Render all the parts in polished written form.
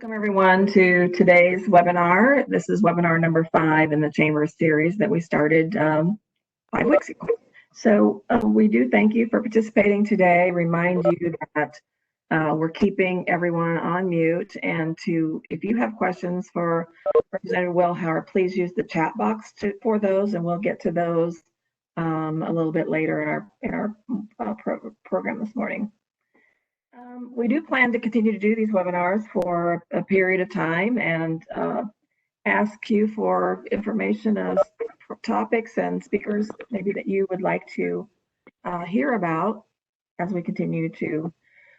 Welcome everyone to today's webinar. This is webinar number 5 in the Chamber series that we started 5 weeks ago. So we do thank you for participating today. Remind you that we're keeping everyone on mute, and if you have questions for Representative Wilhour, please use the chat box for those, and we'll get to those a little bit later in our program this morning. We do plan to continue to do these webinars for a period of time and ask you for information as topics and speakers maybe that you would like to hear about as we continue to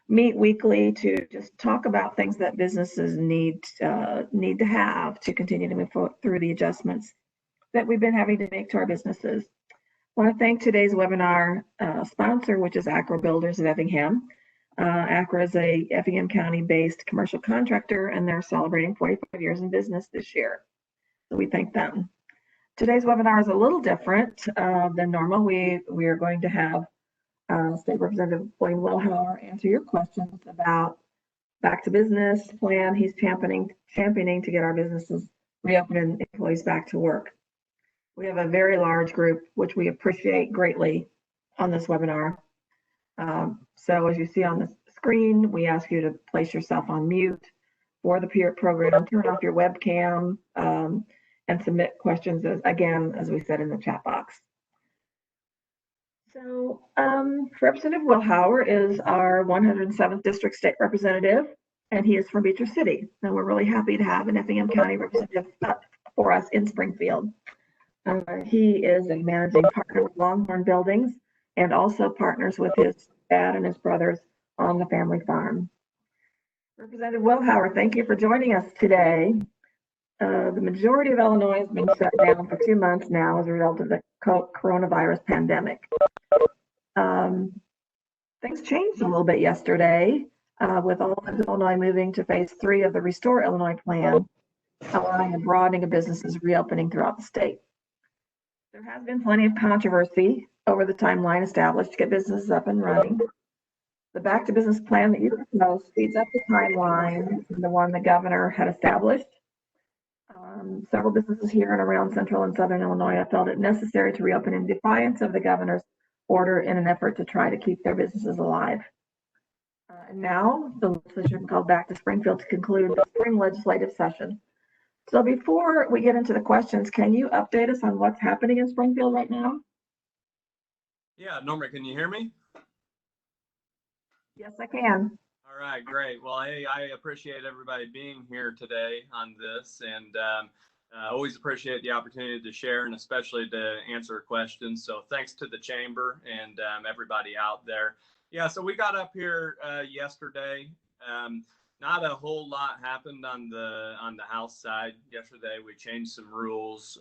meet weekly to just talk about things that businesses need to have to continue to move through the adjustments that we've been having to make to our businesses. I want to thank today's webinar sponsor, which is Acro Builders of Effingham. Acro is a Effingham County-based commercial contractor, and they're celebrating 45 years in business this year. So we thank them. Today's webinar is a little different than normal. We are going to have State Representative Blaine Wilhour answer your questions about back to business plan he's championing to get our businesses reopened and employees back to work. We have a very large group, which we appreciate greatly on this webinar. So as you see on the screen, we ask you to place yourself on mute for the peer program, turn off your webcam, and submit questions as we said in the chat box. So Representative Wilhour is our 107th District State Representative, and he is from Beecher City. And we're really happy to have an Effingham County representative for us in Springfield. He is a managing partner with Longhorn Buildings and also partners with his dad and his brothers on the family farm. Representative Wilhour, thank you for joining us today. The majority of Illinois has been shut down for 2 months now as a result of the coronavirus pandemic. Things changed a little bit yesterday with all of Illinois moving to phase 3 of the Restore Illinois plan, allowing a broadening of businesses reopening throughout the state. There has been plenty of controversy over the timeline established to get businesses up and running. The back to business plan that you proposed speeds up the timeline from the one the governor had established. Several businesses here and around central and southern Illinois have felt it necessary to reopen in defiance of the governor's order in an effort to try to keep their businesses alive. And now the legislature has been called back to Springfield to conclude the spring legislative session. So before we get into the questions, can you update us on what's happening in Springfield right now? Yeah, Norma, can you hear me? Yes, I can. All right, great. Well, hey, I appreciate everybody being here today on this, and always appreciate the opportunity to share and especially to answer questions. So thanks to the Chamber and everybody out there. Yeah, so we got up here yesterday. Not a whole lot happened on the House side yesterday. We changed some rules.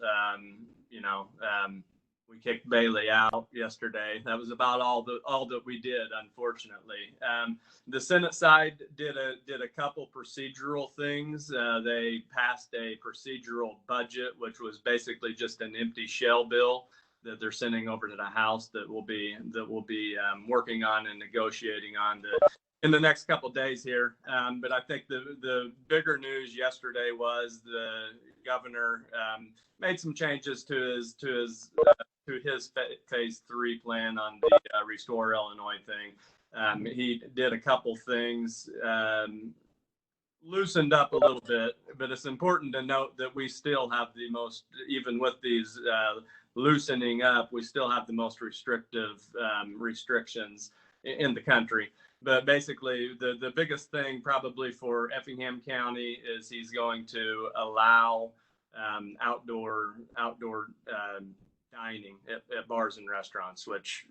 We kicked Bailey out yesterday. That was about all that we did, unfortunately. The Senate side did a couple procedural things. They passed a procedural budget, which was basically just an empty shell bill that they're sending over to the House that we'll be working on and negotiating on in the next couple of days here. But I think the bigger news yesterday was the governor made some changes to his phase 3 plan on the Restore Illinois thing. He did a couple things, loosened up a little bit, but it's important to note that we still have the most, even with these loosening up, we still have the most restrictive restrictions in the country. But basically, the biggest thing probably for Effingham County is he's going to allow outdoor dining at bars and restaurants, which,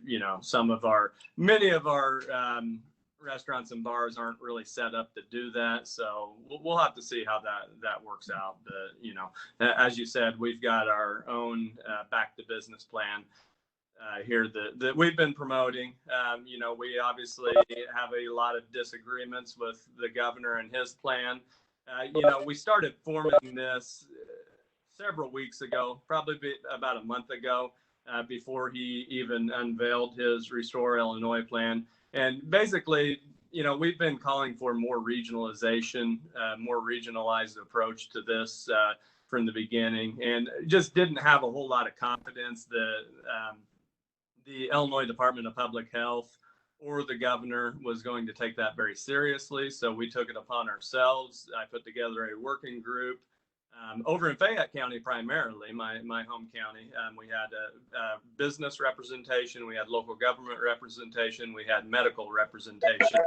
many of our restaurants and bars aren't really set up to do that. So we'll have to see how that works out. But, as you said, we've got our own back to business plan here that we've been promoting. We obviously have a lot of disagreements with the governor and his plan. We started forming this several weeks ago, probably about a month ago, before he even unveiled his Restore Illinois plan. And basically, we've been calling for more regionalization, more regionalized approach to this from the beginning, and just didn't have a whole lot of confidence that the Illinois Department of Public Health or the governor was going to take that very seriously. So we took it upon ourselves. I put together a working group over in Fayette County, primarily my home county. We had a business representation, we had local government representation, we had medical representation.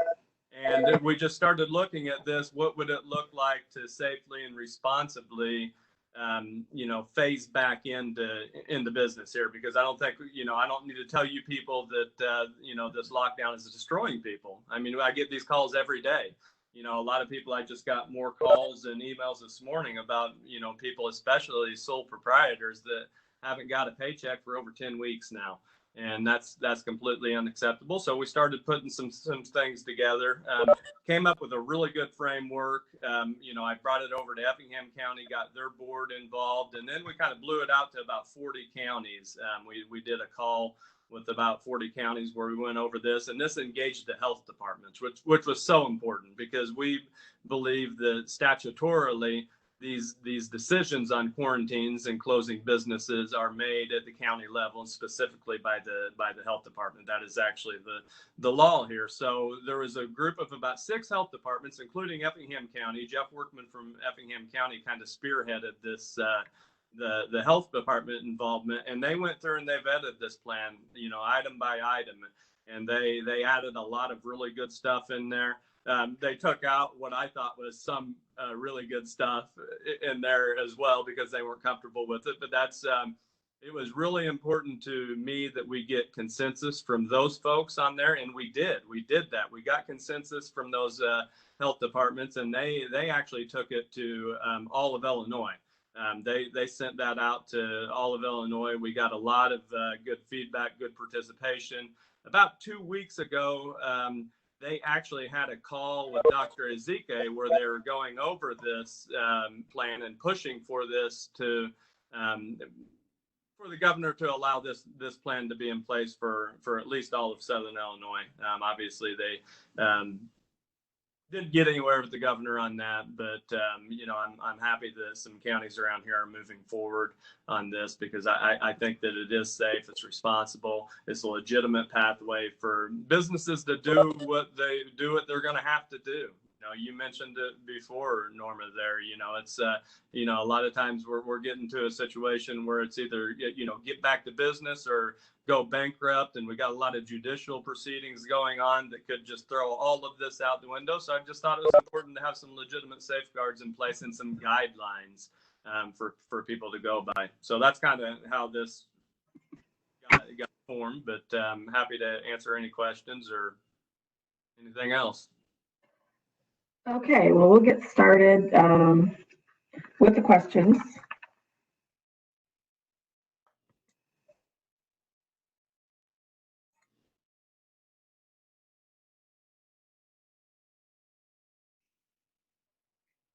And we just started looking at this. What would it look like to safely and responsibly phase back into business here? Because I don't think, I don't need to tell you people that, this lockdown is destroying people. I mean, I get these calls every day. A lot of people, I just got more calls and emails this morning about, people, especially sole proprietors, that haven't got a paycheck for over 10 weeks now. And that's completely unacceptable. So we started putting some things together, came up with a really good framework. I brought it over to Effingham County, got their board involved, and then we kind of blew it out to about 40 counties. We did a call with about 40 counties where we went over this, and this engaged the health departments, which was so important, because we believe that statutorily these decisions on quarantines and closing businesses are made at the county level, and specifically by the health department. That is actually the law here. So there was a group of about 6 health departments, including Effingham County. Jeff Workman from Effingham County kind of spearheaded this the health department involvement, and they went through and they vetted this plan, item by item, and they added a lot of really good stuff in there. They took out what I thought was some really good stuff in there as well, because they weren't comfortable with it. But it was really important to me that we get consensus from those folks on there, and we did that. We got consensus from those health departments, and they actually took it to all of Illinois. They sent that out to all of Illinois. We got a lot of good feedback, good participation. About 2 weeks ago, they actually had a call with Dr. Ezike where they were going over this plan and pushing for this for the governor to allow this plan to be in place for at least all of Southern Illinois. Obviously, they didn't get anywhere with the governor on that, but I'm happy that some counties around here are moving forward on this, because I think that it is safe, it's responsible, it's a legitimate pathway for businesses to do what they're going to have to do. You mentioned it before, Norma, there, it's, a lot of times we're getting to a situation where it's either, get back to business or go bankrupt. And we got a lot of judicial proceedings going on that could just throw all of this out the window. So I just thought it was important to have some legitimate safeguards in place and some guidelines for people to go by. So that's kind of how this got formed, but I'm happy to answer any questions or anything else. Okay, well, we'll get started with the questions.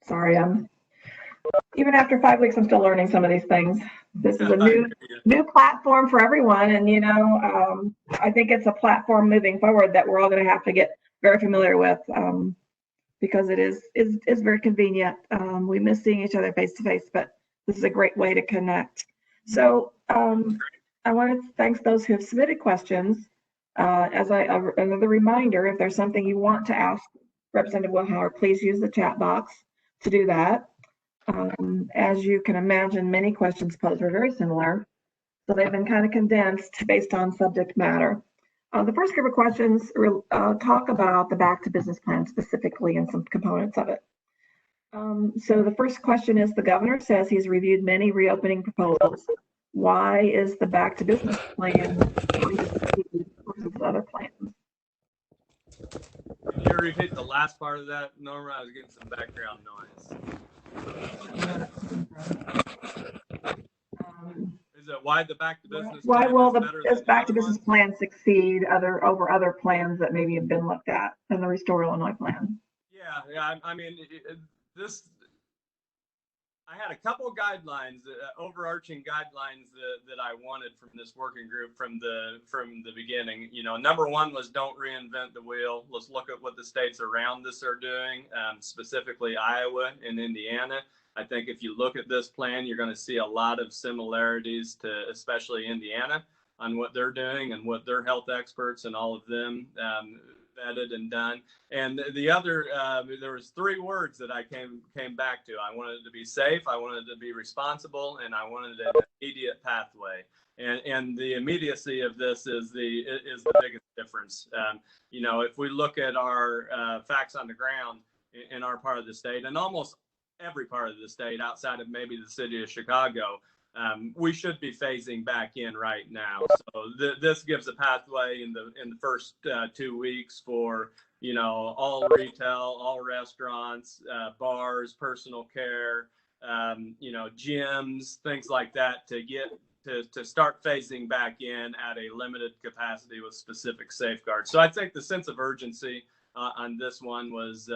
Sorry, even after 5 weeks, I'm still learning some of these things. This is a new platform for everyone, and I think it's a platform moving forward that we're all going to have to get very familiar with. Because it is very convenient. We miss seeing each other face to face, but this is a great way to connect. So I want to thank those who have submitted questions. Another reminder, if there's something you want to ask Representative Wilhour, please use the chat box to do that. As you can imagine, many questions posed are very similar, so they've been kind of condensed based on subject matter. The first group of questions talk about the Back to Business plan specifically and some components of it. So the first question is, the governor says he's reviewed many reopening proposals. Why is the Back to Business plan going to succeed versus other plans? Can you repeat the last part of that, Norma? I was getting some background noise. Is it why the Back to Business? Why will this Back to Business plan succeed over other plans that maybe have been looked at in the Restore Illinois plan? Yeah. I mean, I had a couple of guidelines, overarching guidelines that I wanted from this working group from the beginning. You know, number one was don't reinvent the wheel. Let's look at what the states around us are doing, specifically Iowa and Indiana. I think if you look at this plan, you're going to see a lot of similarities to especially Indiana on what they're doing and what their health experts and all of them vetted and done. And the other, there was three words that I came back to. I wanted it to be safe, I wanted it to be responsible, and I wanted an immediate pathway. And the immediacy of this is the biggest difference. You know, if we look at our facts on the ground in our part of the state, and almost every part of the state outside of maybe the city of Chicago, we should be phasing back in right now. So this gives a pathway in the first 2 weeks for, you know, all retail, all restaurants, bars, personal care, you know, gyms, things like that, to get to start phasing back in at a limited capacity with specific safeguards. So I think the sense of urgency on this one was,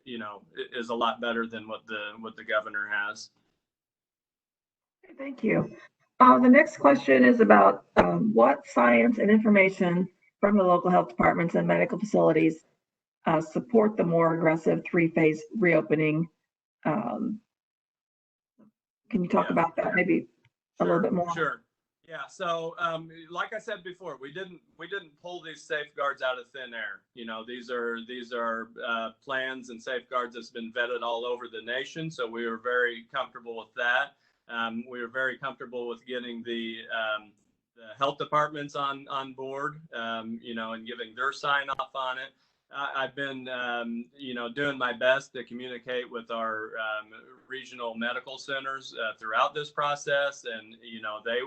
you know, is a lot better than what the governor has. Thank you. The next question is about what science and information from the local health departments and medical facilities support the more aggressive three-phase reopening. Can you talk about that maybe a little bit more? Sure. Yeah. So, like I said before, we didn't pull these safeguards out of thin air. You know, these are plans and safeguards that's been vetted all over the nation. So we were very comfortable with that. We were very comfortable with getting the health departments on board, you know, and giving their sign off on it. I've been, you know, doing my best to communicate with our regional medical centers throughout this process, and you know, they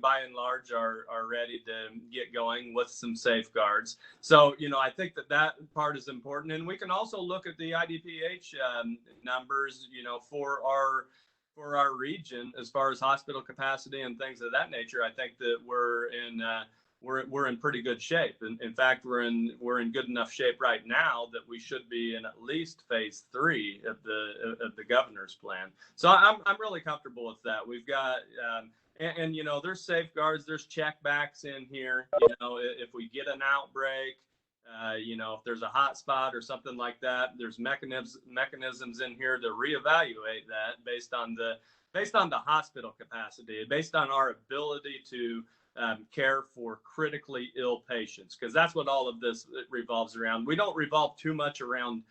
by and large are ready to get going with some safeguards. So, you know, I think that part is important, and we can also look at the IDPH numbers, you know, for our region as far as hospital capacity and things of that nature. I think that we're in pretty good shape. In fact, we're in good enough shape right now that we should be in at least phase 3 of the governor's plan. So I'm really comfortable with that. We've got and you know, there's safeguards, there's checkbacks in here. You know, if we get an outbreak, you know, if there's a hot spot or something like that, there's mechanisms in here to reevaluate that based on the hospital capacity, based on our ability to care for critically ill patients, because that's what all of this revolves around. We don't revolve too much around,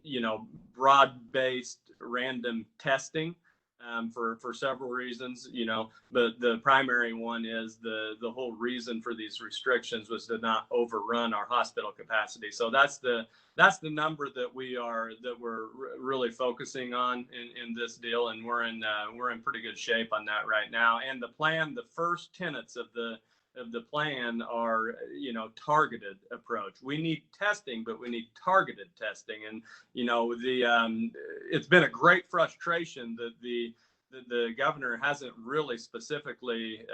you know, broad-based random testing. For several reasons, you know, but the primary one is the whole reason for these restrictions was to not overrun our hospital capacity. So that's the number that we're really focusing on in this deal, and we're in pretty good shape on that right now. And the first tenets of the plan are, you know, targeted approach. We need testing, but we need targeted testing. And, you know, it's been a great frustration that the governor hasn't really specifically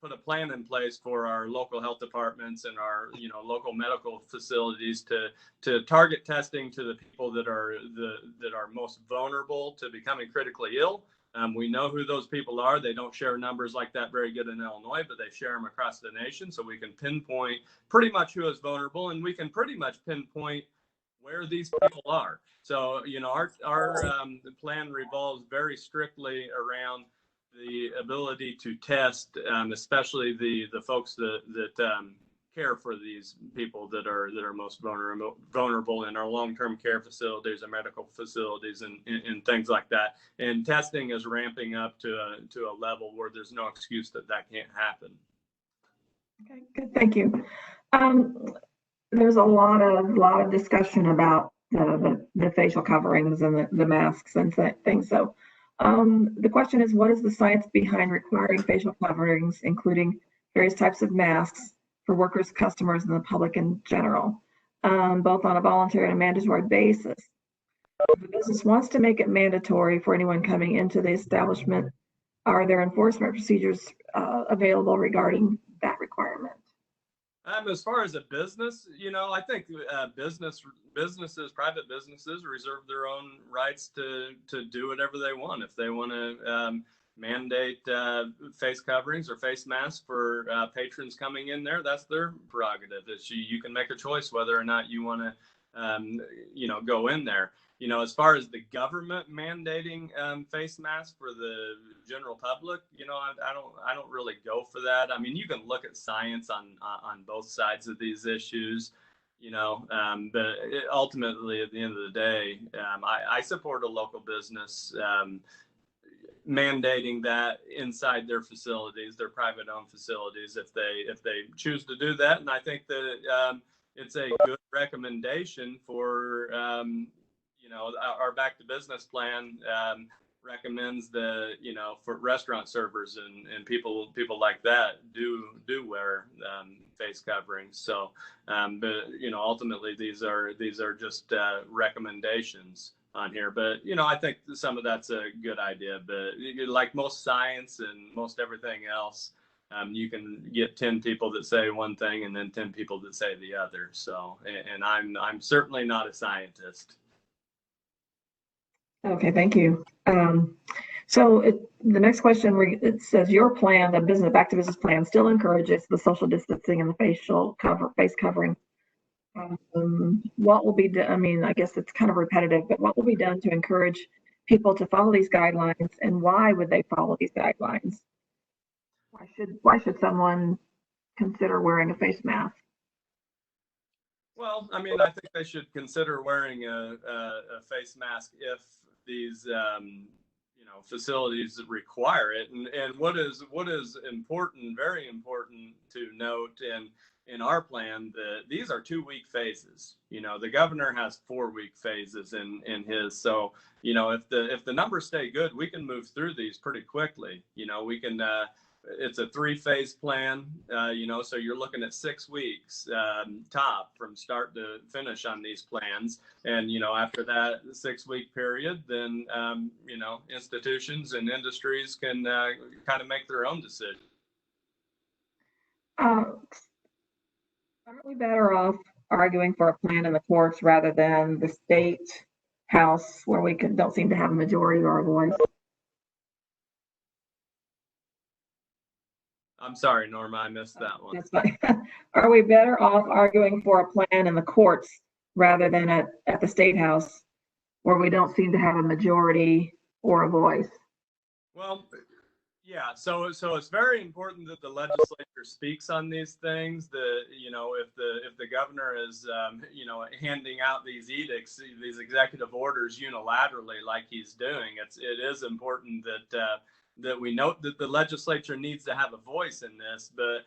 put a plan in place for our local health departments and our, you know, local medical facilities to target testing to the people that are most vulnerable to becoming critically ill. We know who those people are. They don't share numbers like that very good in Illinois, but they share them across the nation. So we can pinpoint pretty much who is vulnerable, and we can pretty much pinpoint where these people are. So, you know, our plan revolves very strictly around the ability to test, especially the folks that care for these people that are most vulnerable in our long-term care facilities and medical facilities and things like that. And testing is ramping up to a level where there's no excuse that can't happen. Okay, good, thank you. There's a lot of discussion about the facial coverings and the masks and things. So the question is, what is the science behind requiring facial coverings, including various types of masks, for workers, customers, and the public in general, both on a voluntary and a mandatory basis? If the business wants to make it mandatory for anyone coming into the establishment, are there enforcement procedures available regarding that requirement? As far as a business, you know, I think business businesses, private businesses, reserve their own rights to do whatever they want. If they want to mandate face coverings or face masks for patrons coming in there, that's their prerogative. You can make a choice whether or not you want to, go in there. As far as the government mandating face masks for the general public, I don't really go for that. I mean, you can look at science on both sides of these issues, but ultimately, at the end of the day, I support a local business mandating that inside their facilities, their private-owned facilities, if they choose to do that. And I think that it's a good recommendation for our back to business plan recommends that for restaurant servers and people like that do wear face coverings. So but ultimately these are just recommendations on here, but I think some of that's a good idea. But like most science and most everything else, you can get 10 people that say one thing and then 10 people that say the other. So, and I'm certainly not a scientist. Okay, thank you. So the next question, it says your plan, the back to business plan, still encourages the social distancing and the face covering. What will be done? I mean, I guess it's kind of repetitive, but what will be done to encourage people to follow these guidelines, and why would they follow these guidelines? Why should someone consider wearing a face mask? Well, I mean, I think they should consider wearing a face mask if these facilities require it. And what is important, very important to note in our plan, that these are 2-week phases. The governor has 4-week phases in his. So if the numbers stay good, we can move through these pretty quickly. We can. It's a 3-phase plan, so you're looking at 6 weeks top from start to finish on these plans. And, after that 6-week period, then, institutions and industries can kind of make their own decision. Aren't we better off arguing for a plan in the courts rather than the state house where we don't seem to have a majority or a voice? I'm sorry, Norma, I missed that one. That's fine. Are we better off arguing for a plan in the courts rather than at the state house where we don't seem to have a majority or a voice? Well, yeah, so it's very important that the legislature speaks on these things. If the governor is handing out these edicts, these executive orders unilaterally like he's doing, it is important that we note that the legislature needs to have a voice in this. But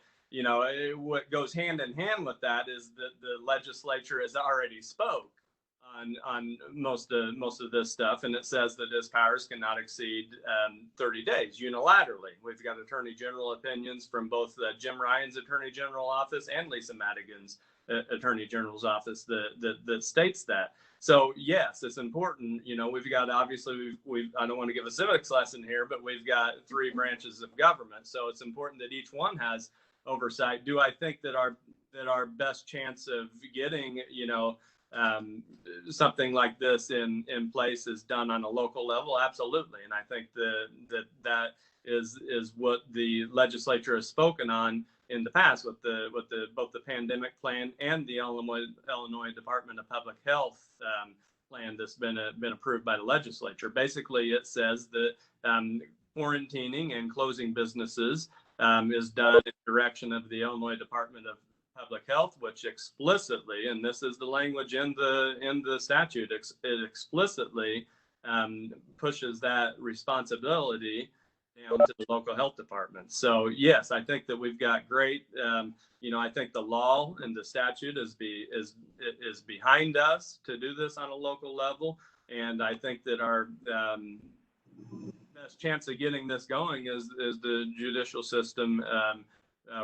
what goes hand in hand with that is that the legislature has already spoke on most of this stuff, and it says that his powers cannot exceed 30 days unilaterally. We've got Attorney General opinions from both Jim Ryan's Attorney General office and Lisa Madigan's Attorney General's office that states that. So yes, it's important. We've got, obviously, I don't want to give a civics lesson here, but we've got 3 branches of government. So it's important that each one has oversight. Do I think that our best chance of getting, something like this in place is done on a local level? Absolutely. And I think that is what the legislature has spoken on in the past with both the pandemic plan and the Illinois Department of Public Health plan that's been approved by the legislature. Basically, it says that quarantining and closing businesses is done in direction of the Illinois Department of Public Health, which explicitly, and this is the language in the statute, it explicitly pushes that responsibility down to the local health department. So yes, I think that we've got great. I think the law and the statute is behind us to do this on a local level, and I think that our best chance of getting this going is the judicial system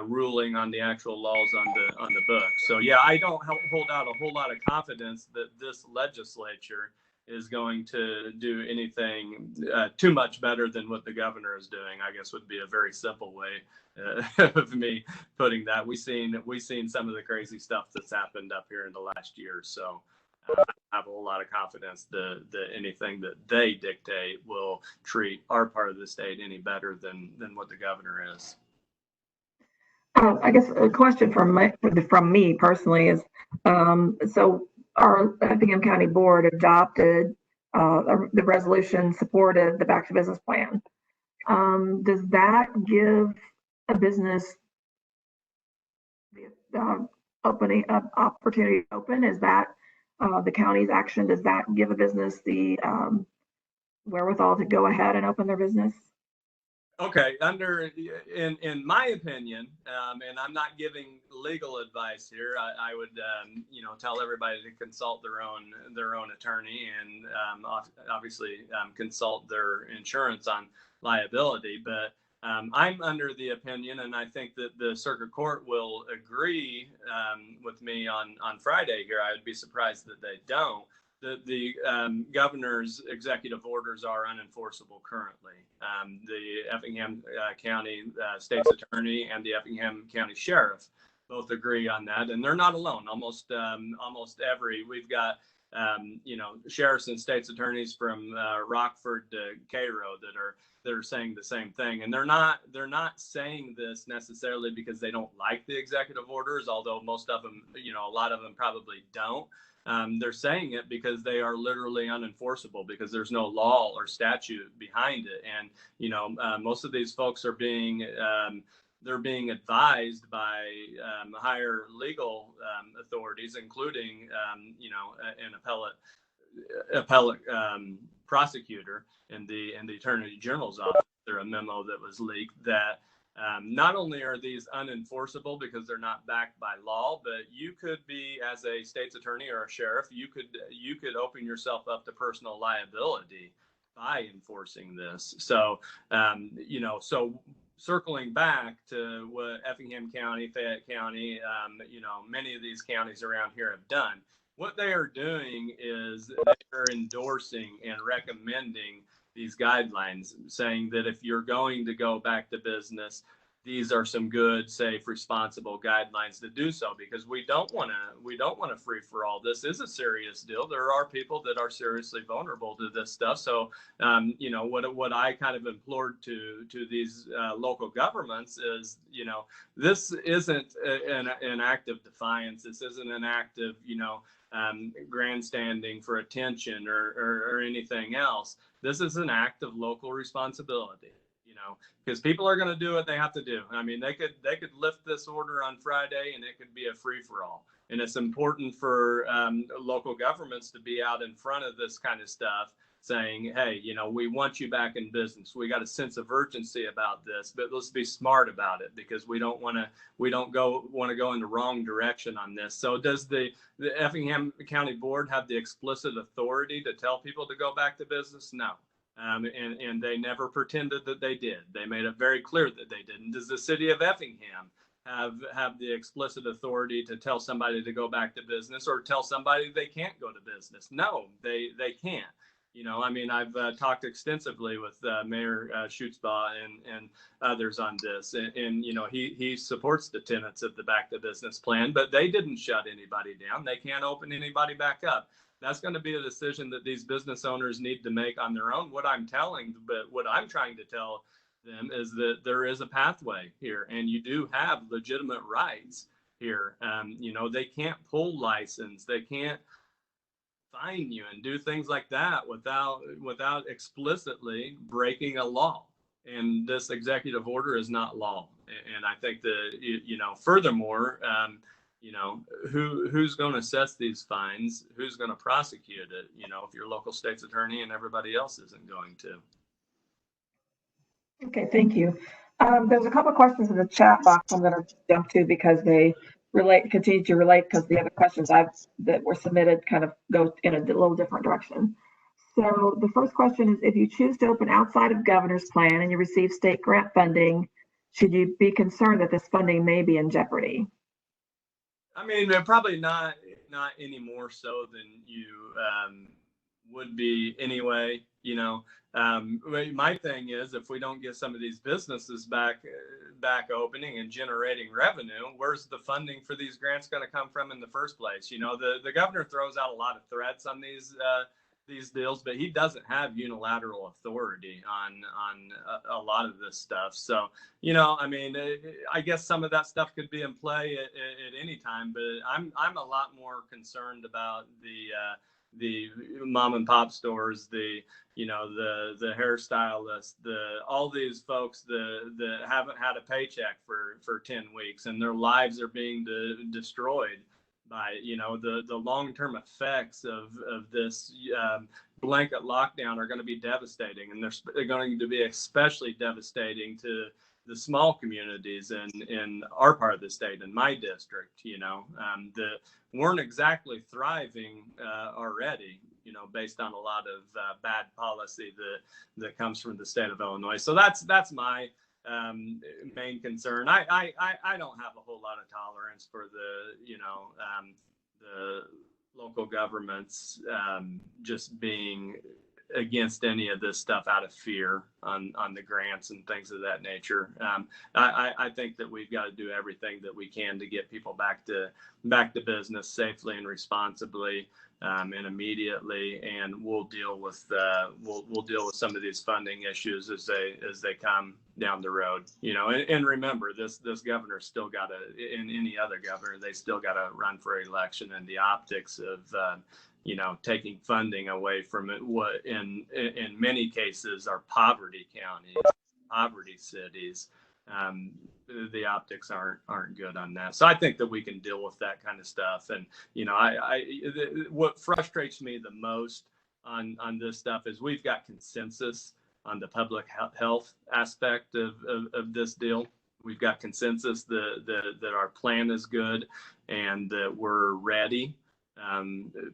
ruling on the actual laws on the book. So yeah, I don't hold out a whole lot of confidence that this legislature is going to do anything too much better than what the governor is doing, I guess would be a very simple way of me putting that. We've seen some of the crazy stuff that's happened up here in the last year. So I have a whole lot of confidence that anything that they dictate will treat our part of the state any better than what the governor is. I guess a question from me personally is, so our Effingham County Board adopted the resolution supported the Back to Business plan. Does that give a business the opportunity to open? Is that the county's action? Does that give a business the wherewithal to go ahead and open their business? Okay, in my opinion, and I'm not giving legal advice here. I would tell everybody to consult their own attorney and obviously consult their insurance on liability. But I'm under the opinion, and I think that the circuit court will agree with me on Friday here. I would be surprised that they don't. The governor's executive orders are unenforceable currently. The Effingham County State's Attorney and the Effingham County Sheriff both agree on that, and they're not alone. Almost we've got sheriffs and state's attorneys from Rockford to Cairo that are saying the same thing, and they're not saying this necessarily because they don't like the executive orders, although most of them, a lot of them probably don't. They're saying it because they are literally unenforceable, because there's no law or statute behind it. And, most of these folks are they're being advised by higher legal authorities, including, an appellate prosecutor in the Attorney General's office. There's a memo that was leaked that not only are these unenforceable because they're not backed by law, but you could be, as a state's attorney or a sheriff, you could open yourself up to personal liability by enforcing this. So, so circling back to what Effingham County, Fayette County, many of these counties around here have done, what they are doing is they are endorsing and recommending these guidelines, saying that if you're going to go back to business, these are some good, safe, responsible guidelines to do so, because we don't want to free for all. This is a serious deal. There are people that are seriously vulnerable to this stuff. So, what I kind of implored to these local governments is, this isn't an act of defiance. This isn't an act of, grandstanding for attention or anything else. This is an act of local responsibility, because people are going to do what they have to do. I mean, they could lift this order on Friday and it could be a free for all. And it's important for local governments to be out in front of this kind of stuff, saying, hey, we want you back in business. We got a sense of urgency about this, but let's be smart about it, because we don't want to go in the wrong direction on this. So does the Effingham County Board have the explicit authority to tell people to go back to business? No. And they never pretended that they did. They made it very clear that they didn't. Does the city of Effingham have the explicit authority to tell somebody to go back to business, or tell somebody they can't go to business? No, they can't. I've talked extensively with Mayor Schutzbaugh and others on this, and he supports the tenets of the Back to Business plan, but they didn't shut anybody down. They can't open anybody back up. That's going to be a decision that these business owners need to make on their own. What I'm trying to tell them is that there is a pathway here, and you do have legitimate rights here. They can't pull license. They can't fine you and do things like that without explicitly breaking a law. And this executive order is not law. And I think that, furthermore, who's going to assess these fines? Who's going to prosecute it? If your local state's attorney and everybody else isn't going to. Okay, thank you. There's a couple of questions in the chat box I'm going to jump to because they continue to relate, because the other questions that were submitted kind of go in a little different direction. So the first question is, if you choose to open outside of governor's plan and you receive state grant funding, should you be concerned that this funding may be in jeopardy? I mean, probably not any more so than you would be anyway. You know, my thing is, if we don't get some of these businesses back opening and generating revenue, where's the funding for these grants going to come from in the first place? You know, the governor throws out a lot of threats on these deals, but he doesn't have unilateral authority on a lot of this stuff. So, you know, I mean, I guess some of that stuff could be in play at any time, but I'm a lot more concerned about the mom and pop stores, the hairstylists, all these folks that haven't had a paycheck for 10 weeks, and their lives are being destroyed by, you know, the long-term effects of this blanket lockdown are going to be devastating, and they're going to be especially devastating to the small communities in our part of the state, in my district, you know, that weren't exactly thriving already, you know, based on a lot of bad policy that comes from the state of Illinois. So that's my main concern. I don't have a whole lot of tolerance for the local governments just being against any of this stuff out of fear on the grants and things of that nature. I think that we've got to do everything that we can to get people back to business safely and responsibly and immediately, and we'll deal with some of these funding issues as they come down the road. You know, and remember, this governor still got to, in any other governor, they still got to run for election, and the optics of you know, taking funding away from it, what in many cases are poverty counties, poverty cities. The optics aren't good on that. So I think that we can deal with that kind of stuff. And, you know, what frustrates me the most on this stuff is we've got consensus on the public health aspect of this deal. We've got consensus that our plan is good and that we're ready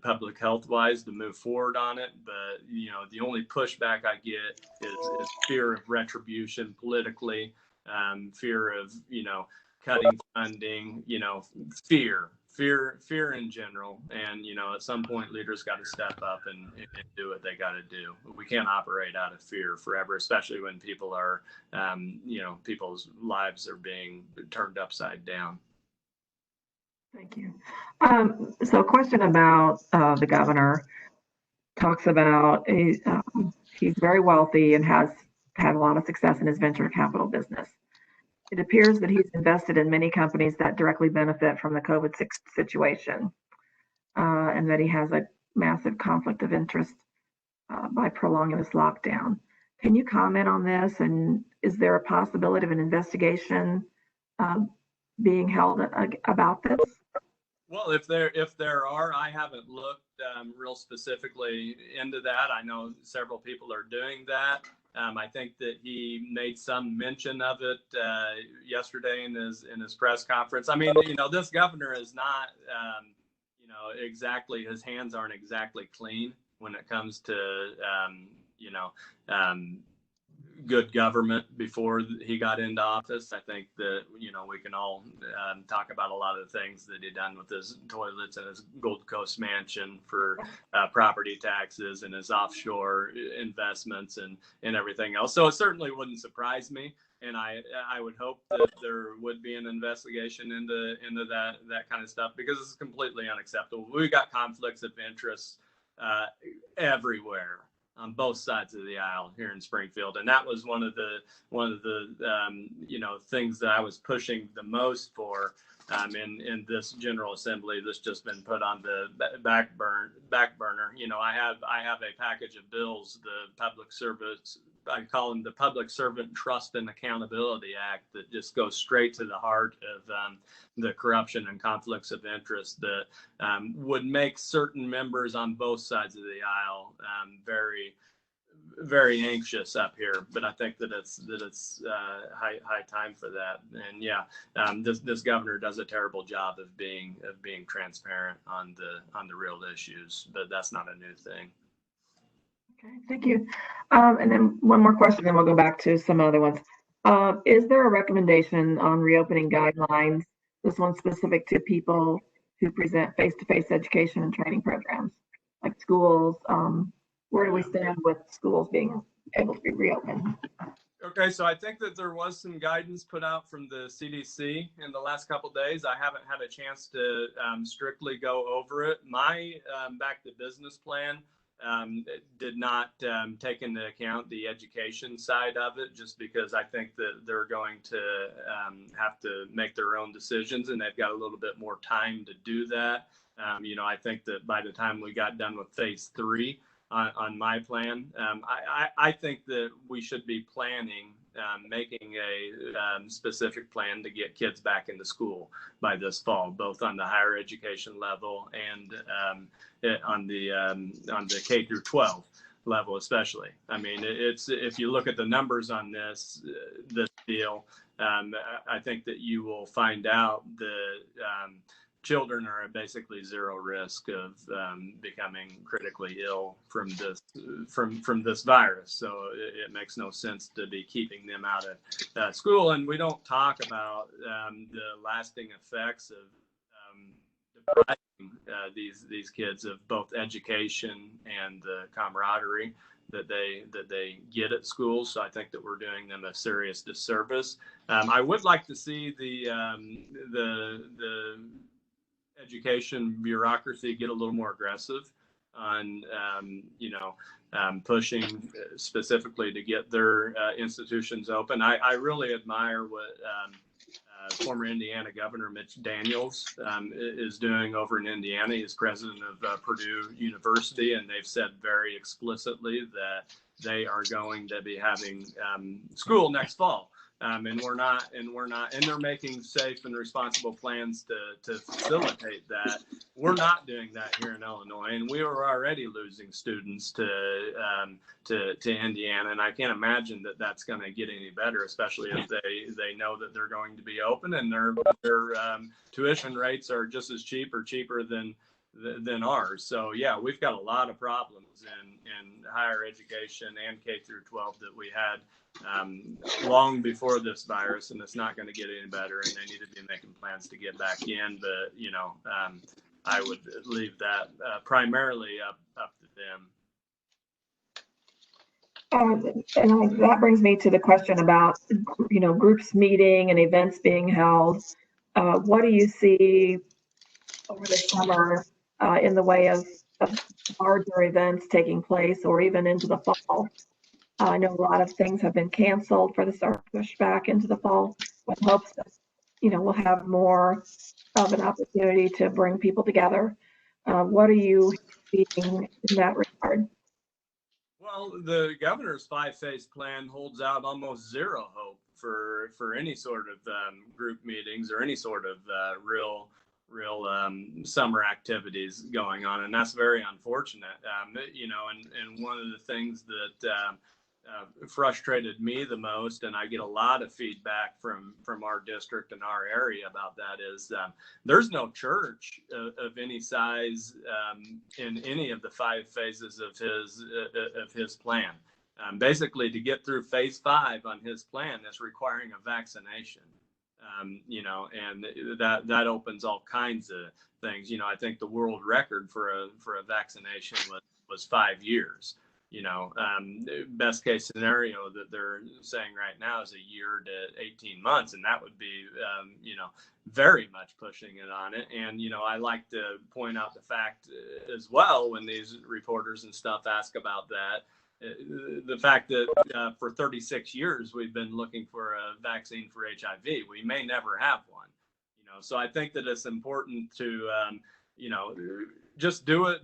public health wise to move forward on it. But, you know, the only pushback I get is fear of retribution politically, fear of, you know, cutting funding, you know, fear in general. And, you know, at some point leaders got to step up and do what they got to do. We can't operate out of fear forever, especially when people are, you know, people's lives are being turned upside down. Thank you. So a question about the governor talks about he's very wealthy and has had a lot of success in his venture capital business. It appears that he's invested in many companies that directly benefit from the COVID situation, and that he has a massive conflict of interest by prolonging this lockdown. Can you comment on this? And is there a possibility of an investigation being held about this? Well, if there are, I haven't looked real specifically into that. I know several people are doing that. I think that he made some mention of it yesterday in his press conference. I mean, you know, this governor is not, you know, exactly, his hands aren't exactly clean when it comes to, you know, good government before he got into office. I think that, you know, we can all talk about a lot of the things that he done with his toilets and his Gold Coast mansion for property taxes and his offshore investments and everything else. So it certainly wouldn't surprise me. And I would hope that there would be an investigation into that kind of stuff, because it's completely unacceptable. We've got conflicts of interest everywhere on both sides of the aisle here in Springfield, and that was one of the you know, things that I was pushing the most for in this General Assembly. That's just been put on the back burner. You know, I have a package of bills, the public service, I call them the Public Servant Trust and Accountability Act, that just goes straight to the heart of the corruption and conflicts of interest that would make certain members on both sides of the aisle very, very anxious up here. But I think that it's high time for that. And yeah, this governor does a terrible job of being transparent on the real issues, but that's not a new thing. Okay, thank you. And then one more question, then we'll go back to some other ones. Is there a recommendation on reopening guidelines, this one specific to people who present face-to-face education and training programs, like schools, where do we stand with schools being able to be reopened? Okay, so I think that there was some guidance put out from the CDC in the last couple of days. I haven't had a chance to strictly go over it. My back to business plan did not take into account the education side of it, just because I think that they're going to have to make their own decisions, and they've got a little bit more time to do that. I think that by the time we got done with phase 3, on my plan, I think that we should be planning, making a specific plan to get kids back into school by this fall, both on the higher education level and on the K through 12 level, especially. I mean, it's, if you look at the numbers on this deal, I think that you will find out that children are at basically zero risk of becoming critically ill from this virus. So it makes no sense to be keeping them out of school. And we don't talk about the lasting effects of depriving these kids of both education and the camaraderie that they get at school. So I think that we're doing them a serious disservice. I would like to see the education bureaucracy get a little more aggressive on, pushing specifically to get their institutions open. I really admire what former Indiana Governor Mitch Daniels is doing over in Indiana. He's president of Purdue University, and they've said very explicitly that they are going to be having school next fall. And they're making safe and responsible plans to facilitate that. We're not doing that here in Illinois, and we were already losing students to Indiana, and I can't imagine that that's going to get any better, especially if they know that they're going to be open and their tuition rates are just as cheap or cheaper than ours. So yeah, we've got a lot of problems in higher education and K through 12 that we had long before this virus, and it's not going to get any better, and they need to be making plans to get back in. But I would leave that primarily up to them. And that brings me to the question about groups meeting and events being held. What do you see over the summer in the way of larger events taking place, or even into the fall? I know a lot of things have been canceled for the start, pushed back into the fall, with hopes that we'll have more of an opportunity to bring people together. What are you seeing in that regard? Well, the governor's 5-phase plan holds out almost zero hope for any sort of group meetings or any sort of real summer activities going on, and that's very unfortunate. And one of the things that frustrated me the most, and I get a lot of feedback from our district and our area about that, is there's no church of any size in any of the 5 phases of his plan. Basically, to get through phase 5 on his plan, that's requiring a vaccination. And that opens all kinds of things. I think the world record for a vaccination was 5 years. Best case scenario that they're saying right now is a year to 18 months. And that would be, very much pushing it on it. And, I like to point out the fact as well, when these reporters and stuff ask about that, the fact that for 36 years, we've been looking for a vaccine for HIV. We may never have one, so I think that it's important to, just do it.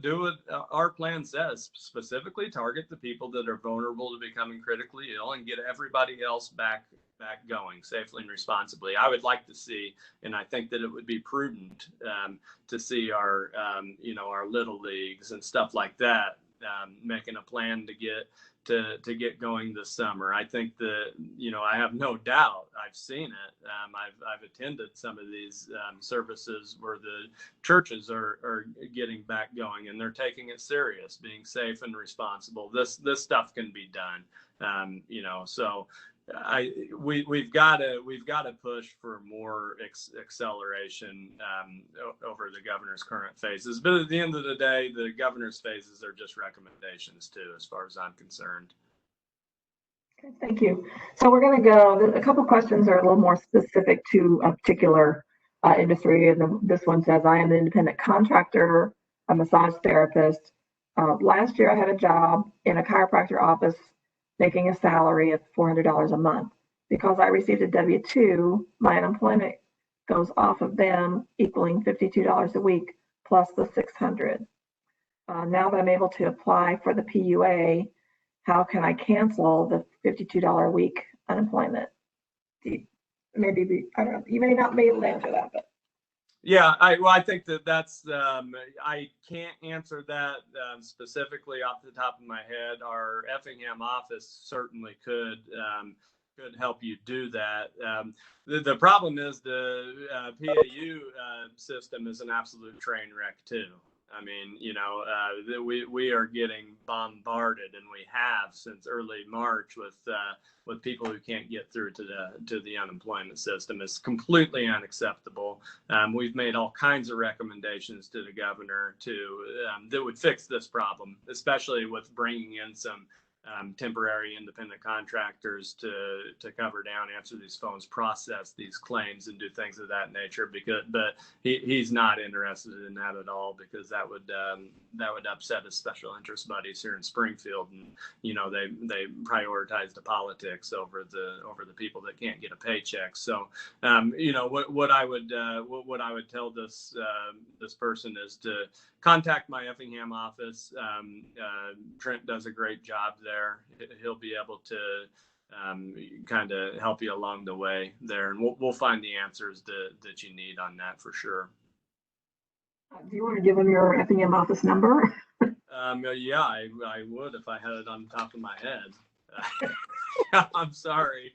Our plan says specifically target the people that are vulnerable to becoming critically ill and get everybody else back going safely and responsibly. I would like to see, and I think that it would be prudent to see our little leagues and stuff like that making a plan to get going this summer. I think that, I have no doubt, I've seen it. I've attended some of these services where the churches are getting back going, and they're taking it serious, being safe and responsible. This stuff can be done. So we've got to push for more acceleration over the governor's current phases. But at the end of the day, the governor's phases are just recommendations too, as far as I'm concerned. Okay, thank you. So we're going to go. A couple questions are a little more specific to a particular industry, and this one says, "I am an independent contractor, a massage therapist. Last year, I had a job in a chiropractor office, making a salary of $400 a month. Because I received a W-2, my unemployment goes off of them, equaling $52 a week plus the $600. Now that I'm able to apply for the PUA, how can I cancel the $52 a week unemployment?" Maybe I don't know. You may not be able to answer that, but. Yeah, I think that's I can't answer that specifically off the top of my head. Our Effingham office certainly could help you do that. The problem is the PAU system is an absolute train wreck too. I mean, we are getting bombarded, and we have since early March with people who can't get through to the unemployment system. It's completely unacceptable. We've made all kinds of recommendations to the governor that would fix this problem, especially with bringing in some temporary independent contractors to cover down, answer these phones, process these claims, and do things of that nature. But he's not interested in that at all, because that would upset his special interest buddies here in Springfield, and they prioritize the politics over the people that can't get a paycheck. So what I would tell this person is to contact my Effingham office. Trent does a great job there. He'll be able to kind of help you along the way there, and we'll find the answers that you need on that for sure. Do you want to give him your Effingham office number? Yeah, I would if I had it on the top of my head. I'm sorry.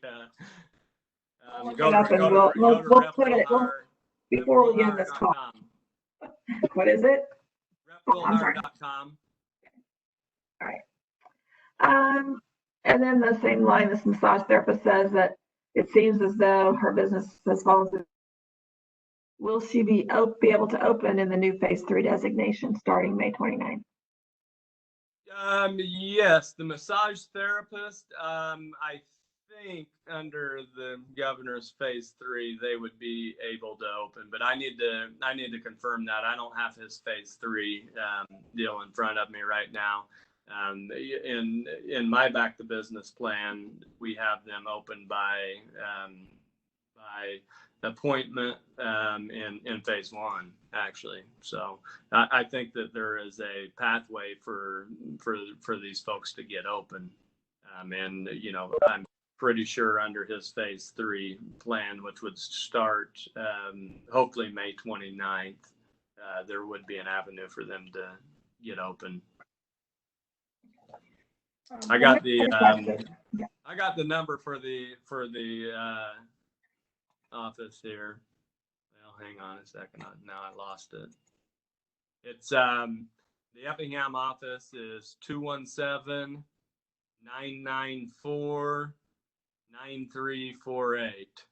We'll put it before we end this talk. What is it? Wilhour.com. All right. And then the same line, this massage therapist says that it seems as though her business has fallen through. Will she be able to open in the new phase 3 designation starting May 29th? Yes, the massage therapist, I think under the governor's phase 3, they would be able to open, but I need to confirm that. I don't have his phase 3 deal in front of me right now. In my back to business plan, we have them open by appointment in phase 1, actually. So I think that there is a pathway for these folks to get open, and I'm pretty sure under his phase 3 plan, which would start hopefully May 29th, there would be an avenue for them to get open. I got the number for the office here. Well, hang on a second. Now I lost it. It's the Effingham office is 217-994-9348.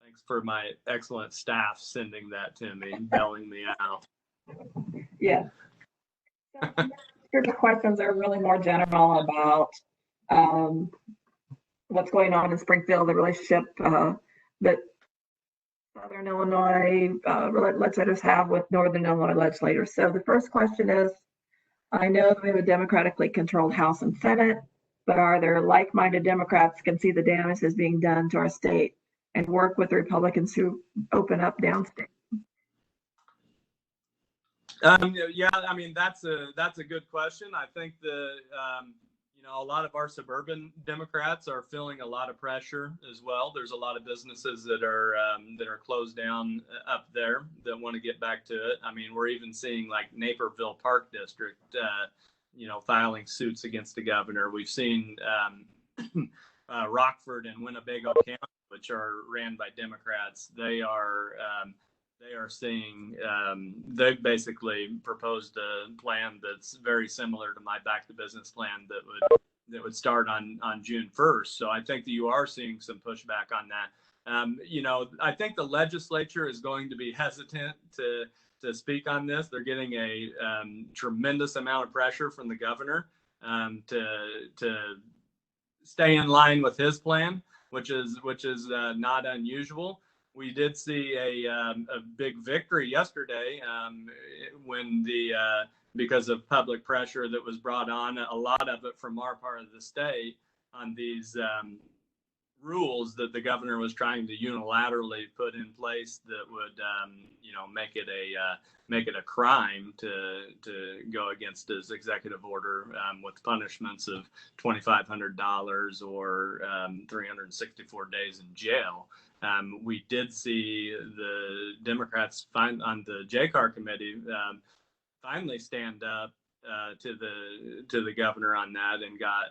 Thanks for my excellent staff sending that to me, bailing me out. Yeah. The questions are really more general about what's going on in Springfield, the relationship that Southern Illinois legislators have with Northern Illinois legislators. So the first question is, I know we have a democratically controlled House and Senate, but are there like-minded Democrats can see the damages being done to our state and work with the Republicans to open up downstate? Yeah, I mean, that's a good question. I think a lot of our suburban Democrats are feeling a lot of pressure as well. There's a lot of businesses that are closed down up there that want to get back to it. I mean, we're even seeing like Naperville Park District, filing suits against the governor. We've seen Rockford and Winnebago County, which are ran by Democrats. They are saying they've basically proposed a plan that's very similar to my back to business plan that would that would start on June 1st. So I think that you are seeing some pushback on that. I think the legislature is going to be hesitant to speak on this. They're getting a tremendous amount of pressure from the governor to stay in line with his plan, which is not unusual. We did see a big victory yesterday when because of public pressure that was brought on, a lot of it from our part of the state, on these rules that the governor was trying to unilaterally put in place that would make it a crime to go against his executive order, with punishments of $2,500 or 364 days in jail. We did see the Democrats on the JCAR committee finally stand up to the governor on that, and got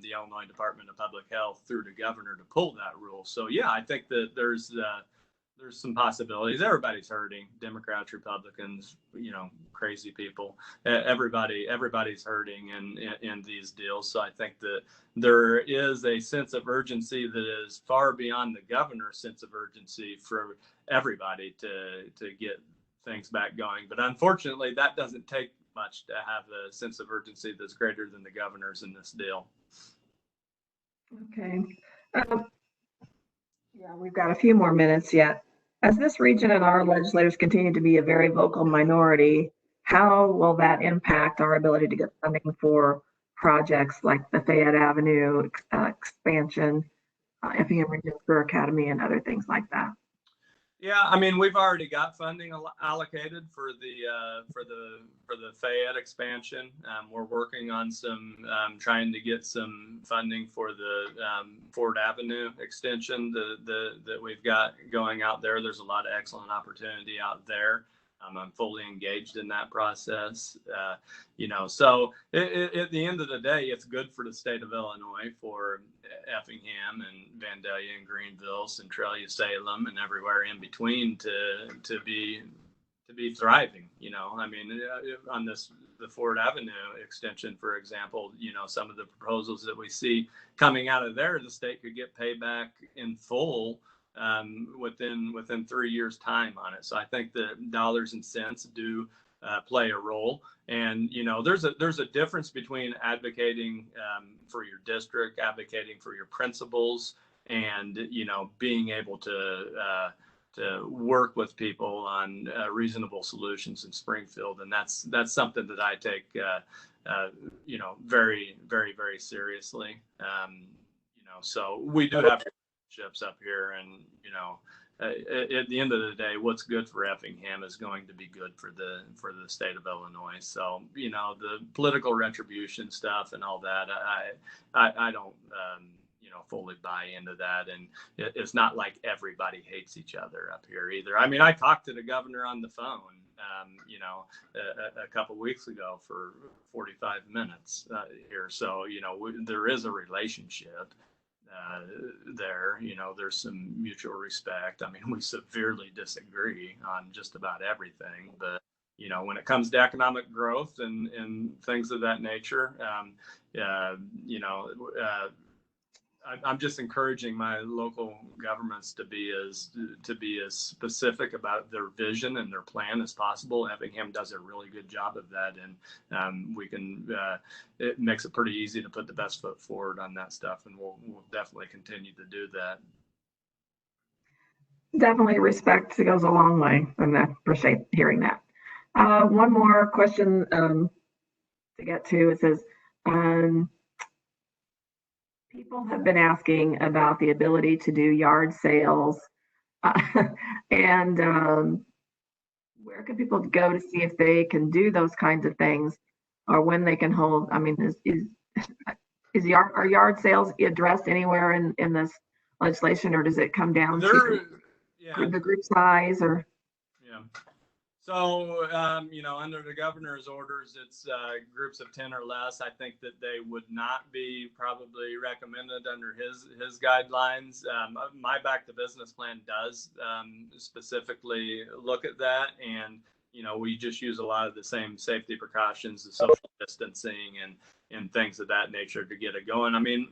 the Illinois Department of Public Health through the governor to pull that rule. So yeah, I think that there's some possibilities. Everybody's hurting. Democrats, Republicans, crazy people. Everybody's hurting in these deals. So I think that there is a sense of urgency that is far beyond the governor's sense of urgency for everybody to get things back going. But unfortunately, that doesn't take much to have a sense of urgency that's greater than the governor's in this deal. Okay. Yeah, we've got a few more minutes yet. As this region and our legislators continue to be a very vocal minority, how will that impact our ability to get funding for projects like the Fayette Avenue expansion, Effingham Region Career Academy, and other things like that? Yeah, I mean, we've already got funding allocated for the Fayette expansion. We're working on trying to get some funding for the Ford Avenue extension that we've got going out there. There's a lot of excellent opportunity out there. I'm fully engaged in that process. So at the end of the day, it's good for the state of Illinois, for Effingham and Vandalia and Greenville, Centralia, Salem, and everywhere in between to be thriving. I mean, on the Ford Avenue extension, for example, some of the proposals that we see coming out of there, the state could get payback in full within 3 years' time on it. So I think that dollars and cents do play a role. And there's a difference between advocating for your district, advocating for your principles, and being able to work with people on reasonable solutions in Springfield. And that's something that I take very, very, very seriously. So we do have relationships up here, and at the end of the day, what's good for Effingham is going to be good for the state of Illinois. So the political retribution stuff and all that, I don't fully buy into that. And it's not like everybody hates each other up here either. I mean, I talked to the governor on the phone a couple weeks ago for 45 minutes here. So there is a relationship there. There's some mutual respect. I mean, we severely disagree on just about everything, but when it comes to economic growth and things of that nature, I'm just encouraging my local governments to be as specific about their vision and their plan as possible. Effingham does a really good job of that, and it makes it pretty easy to put the best foot forward on that stuff, and we'll definitely continue to do that. Definitely, respect goes a long way, and I appreciate hearing that. One more question to get to. It says, people have been asking about the ability to do yard sales, and where can people go to see if they can do those kinds of things, or when they can hold? I mean, are yard sales addressed anywhere in this legislation, or does it come down to the group size? Or So, under the governor's orders, it's groups of 10 or less. I think that they would not be probably recommended under his guidelines. My Back to Business plan does specifically look at that, and we just use a lot of the same safety precautions, the social distancing and things of that nature to get it going. I mean,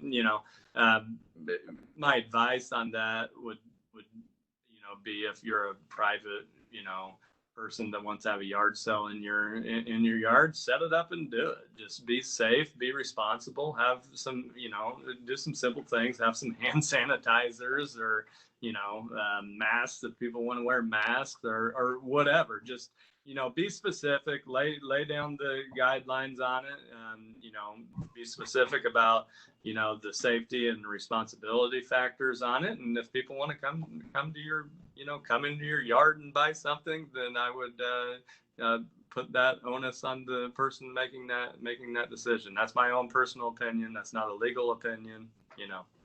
my advice on that would be, if you're a private, person that wants to have a yard sale in your yard, set it up and do it. Just be safe, be responsible, have some, do some simple things, have some hand sanitizers, or masks if people want to wear masks, or whatever. Just be specific, lay down the guidelines on it, be specific about the safety and responsibility factors on it. And if people want to come to your come into your yard and buy something, then I would put that onus on the person making that decision. That's my own personal opinion. That's not a legal opinion.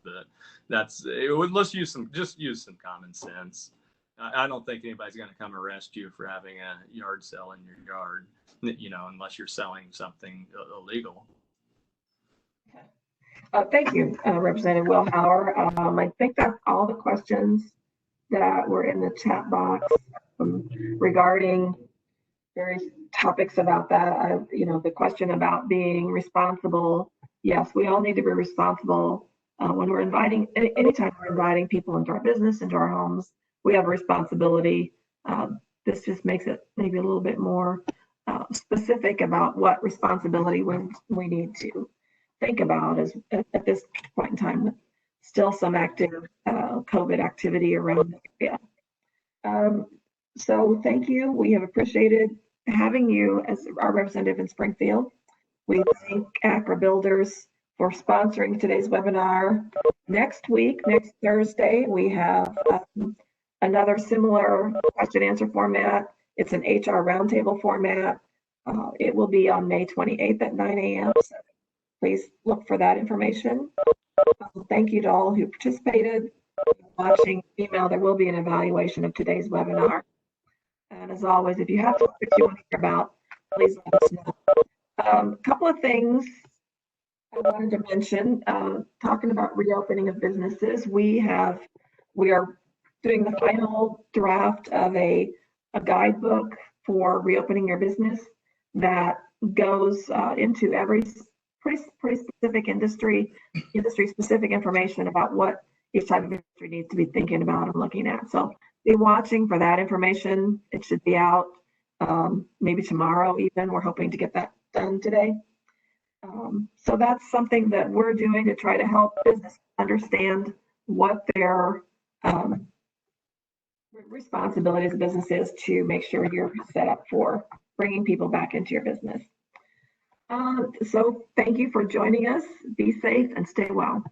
But let's use some common sense. I don't think anybody's going to come arrest you for having a yard sale in your yard, unless you're selling something illegal. Thank you, Representative Wilhour. I think that's all the questions that were in the chat box regarding various topics about that. The question about being responsible. Yes, we all need to be responsible when we're anytime we're inviting people into our business, into our homes. We have a responsibility. This just makes it maybe a little bit more specific about what responsibility we need to think about at this point in time, with still some active COVID activity around the area. So thank you. We have appreciated having you as our representative in Springfield. We thank Acra Builders for sponsoring today's webinar. Next Thursday, we have another similar question answer format. It's an HR roundtable format. It will be on May 28th at 9 a.m. So please look for that information. Thank you to all who participated. Watching email, there will be an evaluation of today's webinar. And as always, if you have topics you want to hear about, please let us know. A couple of things I wanted to mention, talking about reopening of businesses. We are doing the final draft of a guidebook for reopening your business that goes into every pretty specific industry specific information about what each type of industry needs to be thinking about and looking at. So be watching for that information. It should be out maybe tomorrow even. We're hoping to get that done today. So that's something that we're doing to try to help businesses understand what their responsibility as a business is to make sure you're set up for bringing people back into your business. So thank you for joining us. Be safe and stay well.